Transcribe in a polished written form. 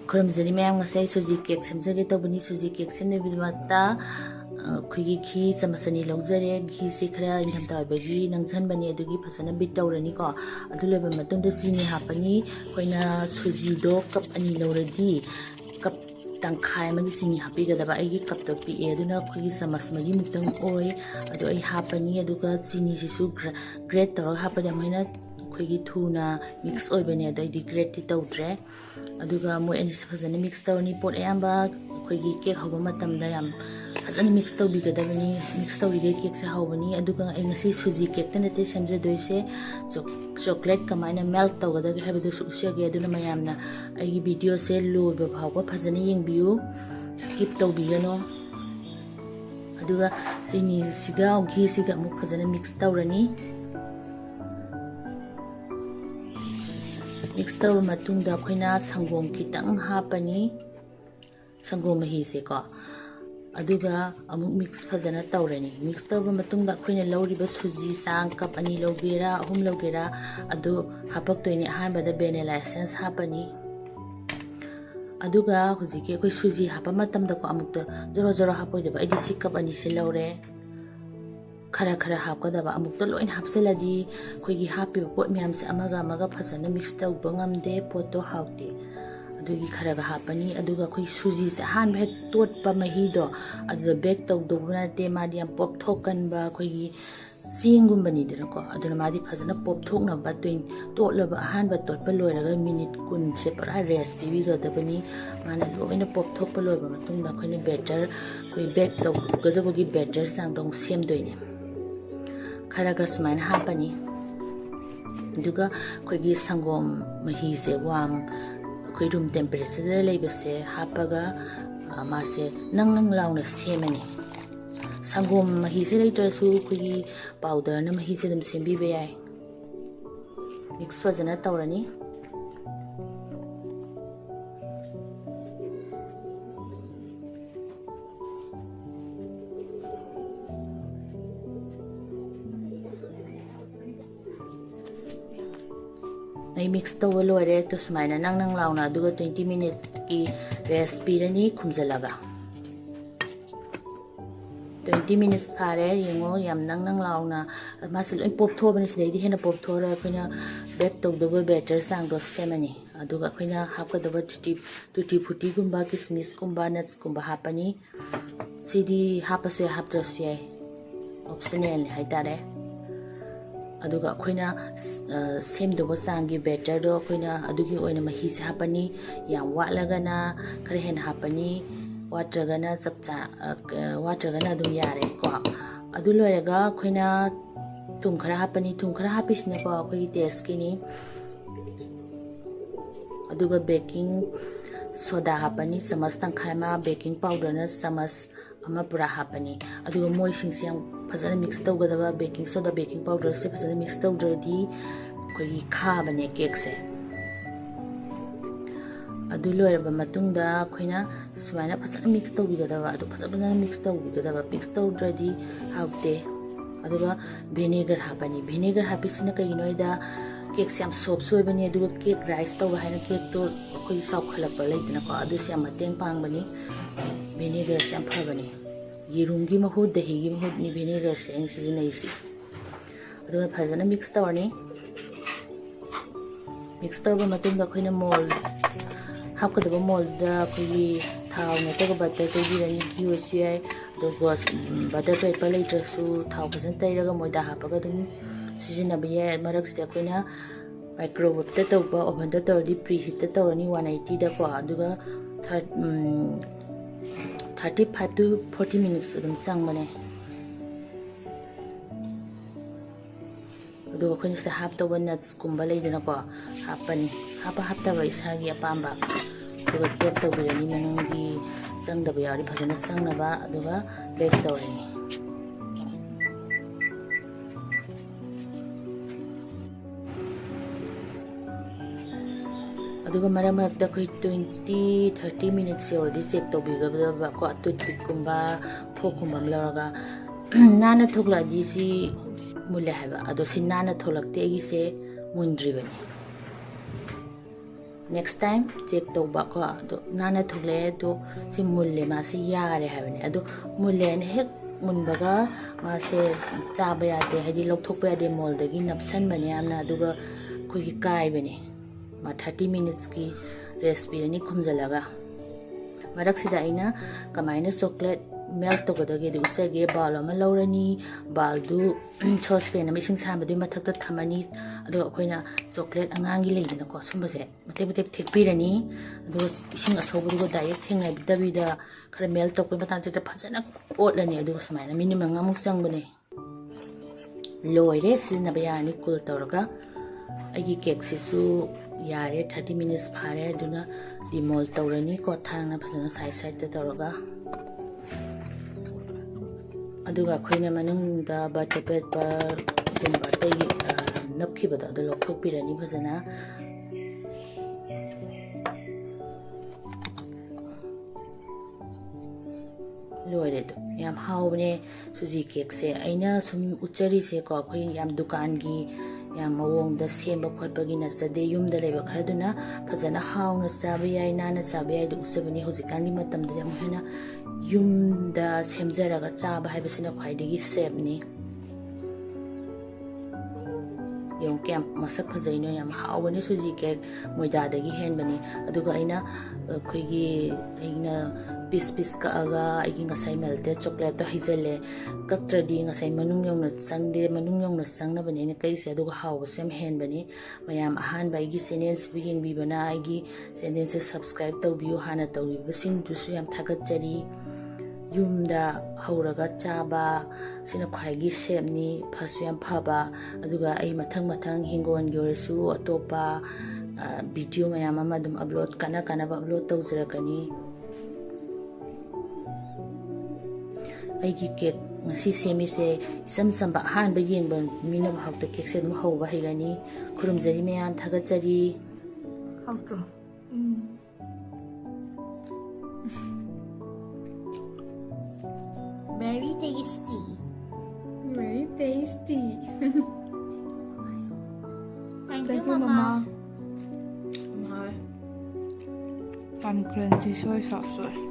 ꯈꯨꯔꯨꯝꯖꯔꯤ ꯃꯌꯥꯝ ꯉꯁꯥꯏ ꯁꯨꯖꯤ ꯀꯦꯛ ꯁꯦꯝꯖꯒꯦ ꯇꯧꯕꯅꯤ ꯁꯨꯖꯤ ꯀꯦꯛ ꯁꯦꯝꯅꯕꯒꯤꯗꯃꯛꯇ ꯑꯩꯈꯣꯏꯒꯤ ꯘꯤ ꯆꯃꯆ 2 ꯂꯧꯖꯔꯦ ꯘꯤꯁꯤ ꯈꯔ ꯏꯪꯊꯝꯊꯥ ꯑꯣꯏꯕꯒꯤ ꯅꯪꯁꯟꯕꯅꯤ ꯑꯗꯨꯒꯤ ꯐꯖꯅ ꯕꯤꯠ ꯇꯧꯔꯅꯤꯀꯣ ꯑꯗꯨ ꯂꯣꯏꯕ ꯃꯇꯨꯡꯗ ꯆꯤꯅꯤ ꯍꯥꯞꯄꯅꯤ ꯑꯩꯈꯣꯏꯅ ꯁꯨꯖꯤꯗꯣ ꯀꯞ 2 ꯂꯧꯔꯗꯤ ꯀꯞ ꯇꯪꯈꯥꯏ ꯑꯃꯒꯤ ꯆꯤꯅꯤ ꯍꯥꯞꯄꯤꯒꯗꯕ ꯑꯩꯒꯤ ꯀꯞꯇꯣ ꯄꯤꯛꯑꯦ ꯑꯗꯨꯅ ꯑꯩꯈꯣꯏꯒꯤ ꯆꯃꯆ 4 ꯃꯨꯛꯇꯪ ꯑꯣꯏ ꯑꯗꯣ ꯑꯩ ꯍꯥꯞꯄꯅꯤ ꯑꯗꯨꯒ ꯆꯤꯅꯤꯁꯤꯁꯨ ꯒ꯭ꯔꯦꯠ ꯇꯧꯔꯒ ꯍꯥꯞꯄꯗꯤ ꯑꯃꯨꯛ ꯑꯩꯈꯣꯏꯒꯤ ꯊꯨꯅ ꯃꯤꯛꯁ ꯑꯣꯏꯕꯅꯦ ꯑꯗꯣ ꯑꯩꯗꯤ ꯒ꯭ꯔꯦꯠꯇꯤ ꯇꯧꯗ꯭ꯔꯦ ꯑꯗꯨꯒ ꯃꯣꯏ ꯑꯅꯤꯁꯤ ꯐꯖꯅ ꯃꯤꯛꯁ ꯇꯧꯔꯅꯤ ꯄꯣꯠ ꯑꯌꯥꯝꯕ ꯑꯩꯈꯣꯏꯒꯤ ꯀꯦꯛ ꯍꯧꯕ ꯃꯇꯝꯗ ꯌꯥꯝ ꯐꯖꯅ ꯃꯤꯛꯁ ꯇꯧꯕꯤꯒꯗꯕꯅꯤ ꯃꯤꯛꯁ ꯇꯧꯔꯤꯈꯩ ꯀꯦꯛꯁꯦ ꯍꯧꯕꯅꯤ ꯑꯗꯨꯒ ꯑꯩ ꯉꯁꯤ ꯁꯨꯖꯤ ꯀꯦꯛꯇ ꯅꯠꯇꯦ ꯁꯦꯝꯖꯗꯣꯏꯁꯦ ꯆꯣꯀ꯭ꯂꯦꯠ ꯀꯃꯥꯏꯅ ꯃꯦꯜꯠ ꯇꯧꯒꯗꯒꯦ ꯍꯥꯏꯕꯗꯨꯁꯨ ꯎꯠꯆꯒꯦ ꯑꯗꯨꯅ ꯃꯌꯥꯝꯅ ꯑꯩꯒꯤ ꯚꯤꯗꯤꯑꯣꯁꯦ ꯂꯣꯏꯕ ꯐꯥꯎꯕ ꯐꯖꯅ ꯌꯦꯡꯕꯤꯌꯨ 스킵 ꯇꯧꯕꯤꯒꯅꯣ ꯑꯗꯨꯒ ꯆꯤꯅꯤꯁꯤꯒ ꯘꯤꯁꯤꯒ ꯑꯃꯨꯛ ꯐꯖꯅ ꯃꯤꯛꯁ ꯇꯧꯔꯅꯤ ꯃꯤꯛꯁ ꯇꯧꯔꯕ ꯃꯇꯨꯡꯗ ꯑꯩꯈꯣꯏꯅ ꯁꯪꯒꯣꯝ ꯈꯤꯇꯪ ꯍꯥꯞꯄꯅꯤ ꯁꯪꯒꯣꯝ ꯃꯍꯤꯁꯦꯀꯣ ꯑꯗꯨꯒ ꯑꯃꯨꯛ ꯃꯤꯛꯁ ꯐꯖꯅ ꯇꯧꯔꯅꯤ ꯃꯤꯛꯁ ꯇꯧꯔꯕ ꯃꯇꯨꯡꯗ ꯑꯩꯈꯣꯏꯅ ꯂꯧꯔꯤꯕ ꯁꯨꯖꯤ ꯆꯥꯡ ꯀꯞ 2 ꯂꯧꯒꯦꯔꯥ 3 ꯂꯧꯒꯦꯔꯥ ꯑꯗꯨ ꯍꯥꯞꯄꯛꯇꯣꯏꯅꯤ ꯑꯍꯥꯟꯕꯗ ꯚꯦꯅꯤꯂꯥ ꯑꯦꯁꯦꯟꯁ ꯍꯥꯞꯄꯅꯤ ꯑꯗꯨꯒ ꯍꯧꯖꯤꯛꯀꯤ ꯑꯩꯈꯣꯏ ꯁꯨꯖꯤ ꯍꯥꯞꯄ ꯃꯇꯝꯗꯀꯣ ꯑꯃꯨꯛꯇ ꯖꯣꯔꯣ ꯖꯣꯔꯣ ꯍꯥꯞꯄꯣꯏꯗꯕ ꯑꯩꯗꯤ ꯁꯤ ꯀꯞ 2ꯁꯦ ꯂꯧꯔꯦ खरा खरा हापकदबा अमुक लोइन हापसलदी अखोइगी हापिबा पोट म्यामसे अमगा अमगा फजना मिक्स तौबा ngamde पोटो हाउते अदुगी खरागा हापनी अदुगा अखोइ सुजी से हान बे तोटपा महीदो अदुदा बेक तौदोबना ते मादि याम पोप थोकनबा अखोइगी चेंगुंबनी दनको अदुना मादि फजना पोप थोकनबा तुइन तोटलबा हान बा तोटपा लोइरागा मिनिट 10 से परा रेस्ट पिबिगदबनी माना लोइना पोप थोकपा लोइबा मतुंगदा अखोइना बैटर अखोइ बेक तौगदबगी बैटर सांगदों सेमदोइने खरागा सुमाइन हापनी दुगा अखोइगी संगोम मही से वाम अखोइ रूम टेम्परेचर लेबसे हापगा मासे नंग नंग लाउना सेमनी संगोम मही से लेटरसु अखोइगी पाउडर न मही से दम सेमबिबे याय मिक्स फजना तौरनी मिक्स तब लोरे तो सुमाइना नंग नंग लाउना दुगा 20 मिनट की रेस्ट पीरनी खुमजलगा 20 मिनट्स फारे येंगो याम नंग नंग लाउना मासे लोइ पोप थोबनी सिदैदि हेना पोप थोरा अखोइना बेक तौदबो बैटर सांगदो सेमनी अदुगा अखोइना हापकदबो टूटी फूटी गुंबा किसमिस गुंबा नट्स गुंबा हापनी सिदी हापसु हापद्रसु याय ऑप्शनल हाइतारे अदुगा अखोइना सेमदोबो चांगी बैटरदो अखोइना अदुगी ओइना मही से हापनी याम वाटलगना खरे हेन हापनी वाटरगना चपचा वाटरगना अदुम यारे को अदु लोयगा अखोइना थुम खरा हापनी थुम खरा हापिसने को अखोइगी टेस्ट किनी अदुगा बेकिंग सोडा हापनी चमच तंखाइमा बेकिंग पाउडर न चमच अमा पुरा हापनी अदुगा मोइसिंग से फजन मिक्स तौगदबा बेकिंग सोडा बेकिंग पाउडर से फजन मिक्स तौद्रदी कोई खाबने केक से अदु लोइरबा मतुंगदा अखोइना सुमाइना फजन मिक्स तौबिगदबा अदु फजन मिक्स तौबिगदबा मिक्स तौद्रदी हाउते अदुगा विनेगर हापनी विनेगर हापिसिना कइनोइदा केक से सॉफ्ट सोइबनी अदुगा केक राइस तौबा हाइना केक तो अखोइ साउखलपा लेइदनाको अदु से मतेंग पांगबनी विनेगर से फबनी येरुंगी महूद दहीगी महूद नि विनेगर से एंग सिजनैसी अदुगा फजना मिक्स तौरनी मिक्स तौरबा मतुंगा अखोइना मोल्ड हापकदबा मोल्डदा अखोइगी थाव नतगा बटर तैबिरनी घी ओइसु याय अदुगा बटर पेपर लेटरसु थाव फजन तैरगा मोइदा हापगा दुम सिजनबा याय मरक्सदे अखोइना माइक्रोवेव ता तौबा ओवन ता तौरदी प्री हीट ता तौरनी 180 दा को अदुगा 35 to 40 minutes अदुम सांगबने अदुगा अखोइना सिदा हापतौबा नट्स कुंबा लेदनाको हापनी हापतबा इसागी अपाम्बा अदुगा टेप तौबिरनी मनंगी चंगदबा यारी फजना सांगनबा अदुगा बेक तौरनी अदुगा मरा मरक्ता कोई 20-30 मिनट्स ऑलरेडी चेक तौबिगबा को टूथपिक कुंबा फोक कुंबा लरगा नाना थोकला दिसी मुले हाबा अदो सि नाना थोलक्ते गिसे मुंद्रिबनी next time check tauba ko ado nana thukle ado si mulle ma si yare habane ado mulle ne hek munbaga ma se chaba yade hadi lokthokpa yade mol dagi napsan bane amna aduga khogi kai bane ma 30 minutes ki recipe ni khumjalaga marak sida aina kamaina chocolate melt to gadage du sege bal ama laurani bal du saucepan ama ising sam du mathak ta thamani ado akoina chocolate angangi leina ko sumbase mate mate thekpirani ado ising asobu du direct thengna bidabida khara melt to ko matan chita phajana otlani ado samaina minimum ngamuk changbane loire sina bayani kul tawraga agi cake sisu yare 30 minutes phare aduna dimol tawrani ko thangna phajana side side ta tawraga aduga khoina manungda butter paper dumba tai napkhibada adu lokthokpirani phajana loire do yam hawne suji cake se aina sum uchari se ko khoi yam dukan gi yam mawong da semba khotpagi na sade yum da leba kharduna phajana hawna chabi ai nana chabi ai du usabani hojikani matam da yam hena yum da semjaraga chaba haibasina khwaidigi save ni yung kaya masak phajai no yam hawne suji cake moida dagi hen bani aduga aina khoigi aina piece ka aga igi ngasai melted chocolate to hijale katradi ngasai manung yongna sangde manung yongna sangna bani ne kai se aduga haw sem hen bani mayam ahan bai gi sentence begin bi bana igi sentence subscribe to view hana to basing tu su yam thagat jari yumda hauraga chaba sina khwaigi semni phasu yam phaba aduga ai mathang mathang hingon gyoresu atopa video mayam ama dum upload kana upload tawjarakani aigi cake ngasi semi se isam samba han ba yen ban mina ba hakta cake se dum hauba hairani khurum jari mayam thagat jari hauto Very tasty. very tasty Thank thank you, you Mama. mama crunchy soy sauce rồi